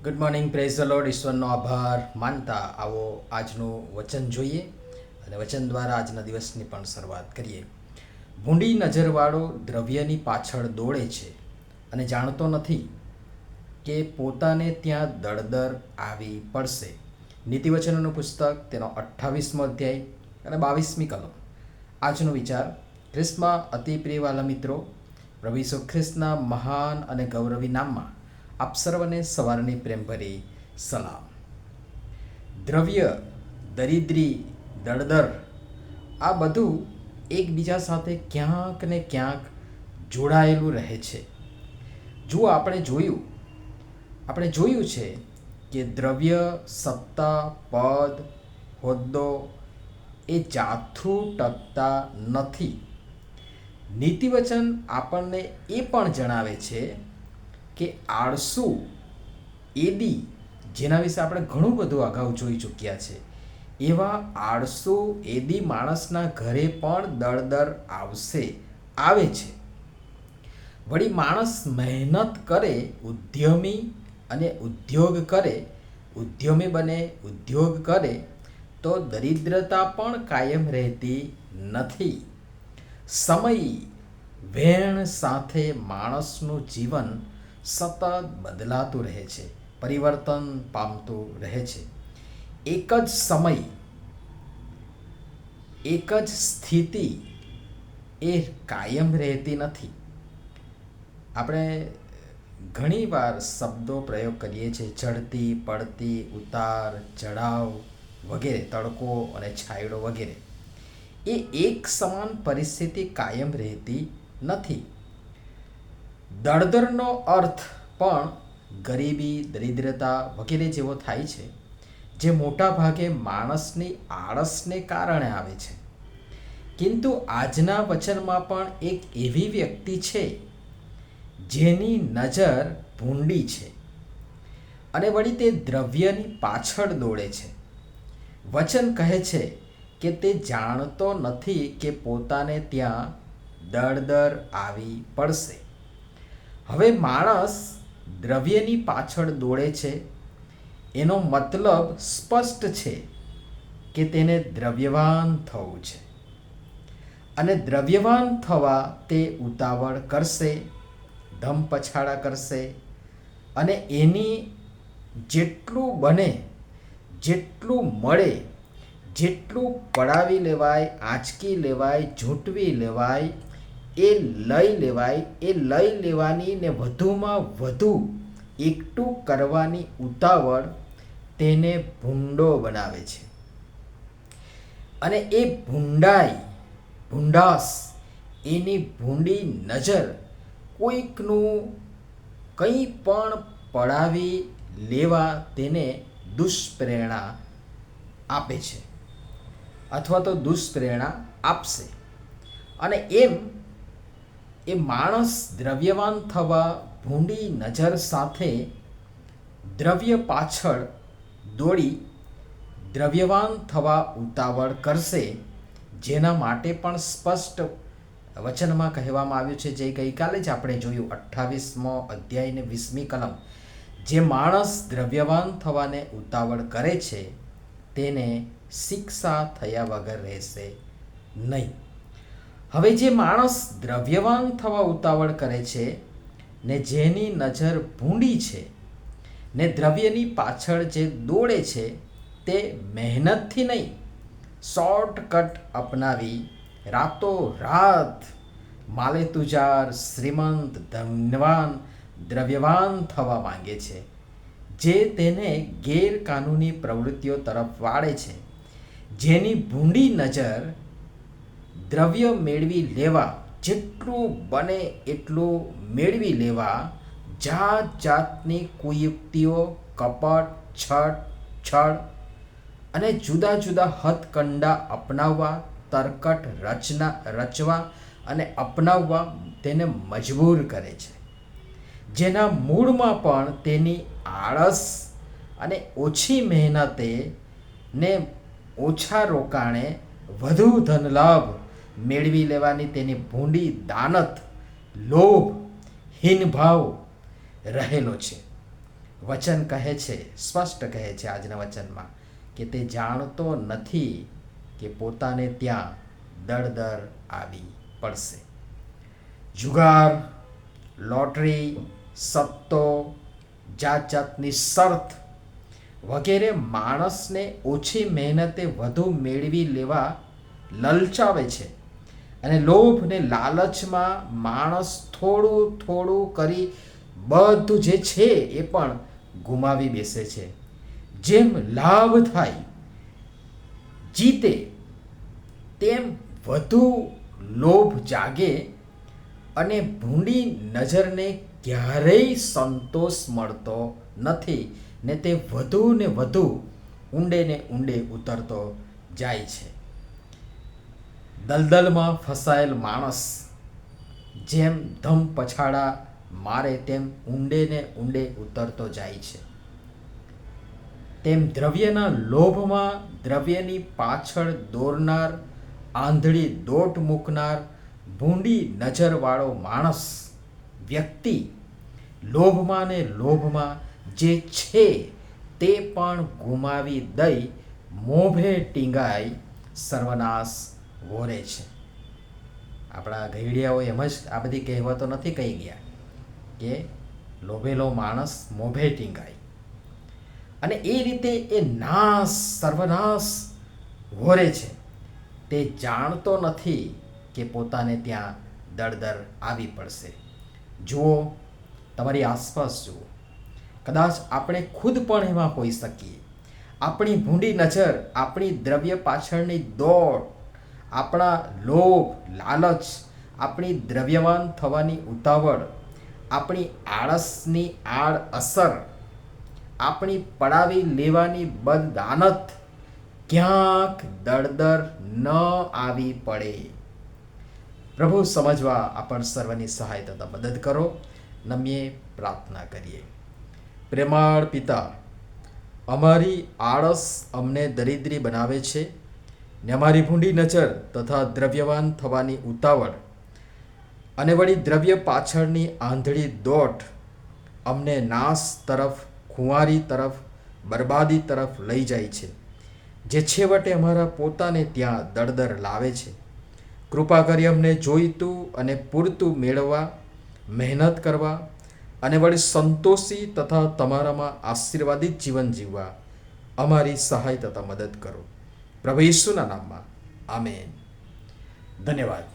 Good morning, praise the Lord. ઈશ્વરનો આભાર માનતા આવો આજનું વચન જોઈએ અને વચન દ્વારા આજના દિવસની પણ શરૂઆત કરીએ. ભૂંડી નજરવાળો દ્રવ્યની પાછળ દોડે છે અને જાણતો નથી કે પોતાને ત્યાં દળદર આવી પડશે. નીતિવચનોનું પુસ્તક તેનો 28મો અધ્યાય અને 22મી કલમ. આજનો વિચાર: ખ્રિસ્તમાં અતિ પ્રિય વાલા મિત્રો, પ્રભુ ઈસુ ખ્રિસ્તના મહાન અને ગૌરવી નામમાં આપ સર્વને સવારની પ્રેમભરી સલામ. દ્રવ્ય, દરિદ્રી, દળદર આ બધું એકબીજા સાથે ક્યાંક ને ક્યાંક જોડાયેલું રહે છે. જુઓ, આપણે જોયું છે કે દ્રવ્ય, સત્તા, પદ, હોદ્દો એ જાથું ટકતા નથી. નીતિવચન આપણને એ પણ જણાવે છે કે આળસુ, એદી, જેના વિશે આપણે ઘણું બધું અગાઉ જોઈ ચૂક્યા છે, એવા આળસુ એદી માણસના ઘરે પણ દળદર આવે છે. વળી માણસ મહેનત કરે, ઉદ્યમી બને, ઉદ્યોગ કરે તો દરિદ્રતા પણ કાયમ રહેતી નથી. સમય વેણ સાથે માણસનું જીવન સતત બદલાતું રહે છે, પરિવર્તન પામતું રહે છે. એક જ સમય, એક જ સ્થિતિ એ કાયમ રહેતી નથી. આપણે ઘણીવાર શબ્દો પ્રયોગ કરીએ છીએ: ચડતી, પડતી, ઉતાર ચઢાવ વગેરે, તડકો અને છાંયડો વગેરે. એ એક સમાન પરિસ્થિતિ કાયમ રહેતી નથી. દળદરનો અર્થ પણ ગરીબી, દરિદ્રતા વગેરે જેવો થાય છે, જે મોટા ભાગે માણસની આળસને કારણે આવે છે. કિંતુ આજના વચનમાં પણ એક એવી વ્યક્તિ છે જેની નજર ભૂંડી છે અને વળી તે દ્રવ્યની પાછળ દોડે છે. વચન કહે છે કે તે જાણતો નથી કે પોતાને ત્યાં દળદર આવી પડશે. હવે માણસ દ્રવ્યની પાછળ દોડે છે, એનો મતલબ સ્પષ્ટ છે કે તેને દ્રવ્યવાન થવું છે અને દ્રવ્યવાન થવા તે ઉતાવળ કરશે, ધમપછાડા કરશે અને એની જેટલું બને, જેટલું મળે, જેટલું પડાવી લેવાય, આંચકી લેવાય, ઝૂંટવી લેવાય, એ લઈ લેવાની ને વધુમાં વધુ એકઠું કરવાની ઉતાવળ તેને ભૂંડો બનાવે છે. અને એ ભૂંડાસ, એની ભૂંડી નજર કોઈકનું કંઈ પણ પડાવી લેવા તેને દુષ્પ્રેરણા આપે છે અથવા તો દુષ્પ્રેરણા આપશે. અને એમ એ માણસ દ્રવ્યવાન થવા ભૂંડી નજર સાથે દ્રવ્ય પાછળ દોડી દ્રવ્યવાન થવા ઉતાવળ કરશે, જેના માટે પણ સ્પષ્ટ વચનમાં કહેવામાં આવ્યું છે, જે ગઈકાલે જ આપણે જોયું, 28મો અધ્યાય ને 20મી કલમ. જે માણસ દ્રવ્યવાન થવાને ઉતાવળ કરે છે તેને શિક્ષા થયા વગર રહેશે નહીં. હવે જે માણસ દ્રવ્યવાન થવા ઉતાવળ કરે છે ને જેની નજર ભૂંડી છે ને દ્રવ્યની પાછળ જે દોડે છે, તે મહેનતથી નહીં, શોર્ટકટ અપનાવી રાતોરાત માલેતુજાર, શ્રીમંત, ધનવાન, દ્રવ્યવાન થવા માંગે છે, જે તેને ગેરકાનૂની પ્રવૃત્તિઓ તરફ વાળે છે. જેની ભૂંડી નજર દ્રવ્ય મેળવી લેવા, જેટલું બને એટલું મેળવી લેવા, જાત જાતની કુયુક્તિઓ, કપટ, છળ અને જુદા જુદા હથકંડા અપનાવવા, તરકટ રચવા અને અપનાવવા તેને મજબૂર કરે છે. જેના મૂળમાં પણ તેની આળસ અને ઓછી મહેનતે ને ઓછા રોકાણે વધુ ધનલાભ મેળવી લેવાની તેની ભૂંડી દાનત, લોભ, હીનભાવ રહેલો છે. વચન કહે છે, સ્પષ્ટ કહે છે આજના વચનમાં કે તે જાણતો નથી કે પોતાને ત્યાં દળદર આવી પડશે. જુગાર, લોટરી, સત્તો, જાત જાતની શરત વગેરે માણસને ઓછી મહેનતે વધુ મેળવી લેવા લલચાવે છે અને લોભ ને લાલચમાં માણસ થોડું થોડું કરી બધું જે છે એ પણ ગુમાવી બેસે છે. જેમ લાભ થાય, જીતે, તેમ વધુ લોભ જાગે અને ભૂંડી નજરને ક્યારેય સંતોષ મળતો નથી ને તે વધુ ને વધુ ઊંડે ને ઊંડે ઉતરતો જાય છે. દલદલમાં ફસાયેલ માણસ જેમ ધમ પછાડા મારે તેમ ઊંડે ને ઊંડે ઉતરતો જાય છે. તેમ દ્રવ્યના લોભમાં દ્રવ્યની પાછળ દોરનાર, આંધળી દોટ મૂકનાર, ભૂંડી નજરવાળો માણસ, વ્યક્તિ લોભમાં ને લોભમાં જે છે તે પણ ગુમાવી દઈ મોભે ટીંગાઈ સર્વનાશ વોરે છે. આપણા ઘડિયાઓ એમ જ આ બધી કહેવતો નથી કહી ગયા કે લોભેલો માણસ મોભે ટીંગાય, અને એ રીતે એ સર્વનાશ વોરે છે. તે જાણતો નથી કે પોતાને ત્યાં દળદર આવી પડશે. જુઓ, તમારી આસપાસ જુઓ, કદાચ આપણે ખુદ પણ એમાં હોઈ શકીએ. આપણી ભૂંડી નજર, આપણી દ્રવ્ય પાછળની દોડ, આપણા લોભ, લાલચ, આપણી દ્રવ્યવાન થવાની ઉતાવળ, આપણી આળસની આડ અસર, આપણી પડાવી લેવાની બદદાનત ક્યાંક દળદર ન આવી પડે. પ્રભુ સમજવા આપણ સર્વની સહાય તથા મદદ કરો. નમીએ પ્રાર્થના કરીએ. પ્રેમાળ પિતા, અમારી આળસ અમને દરિદ્રી બનાવે છે ને અમારી ભૂંડી નજર તથા દ્રવ્યવાન થવાની ઉતાવળ અને વળી દ્રવ્ય પાછળની આંધળી દોટ અમને નાશ તરફ, ખુંવારી તરફ, બરબાદી તરફ લઈ જાય છે, જે છેવટે અમારા પોતાને ત્યાં દળદર લાવે છે. કૃપા કરી અમને જોઈતું અને પૂરતું મેળવવા, મહેનત કરવા અને વળી સંતોષી તથા તમારામાં આશીર્વાદિત જીવન જીવવા અમારી સહાય તથા મદદ કરો. પ્રભુ ઈસુના નામમાં આમેન. ધન્યવાદ.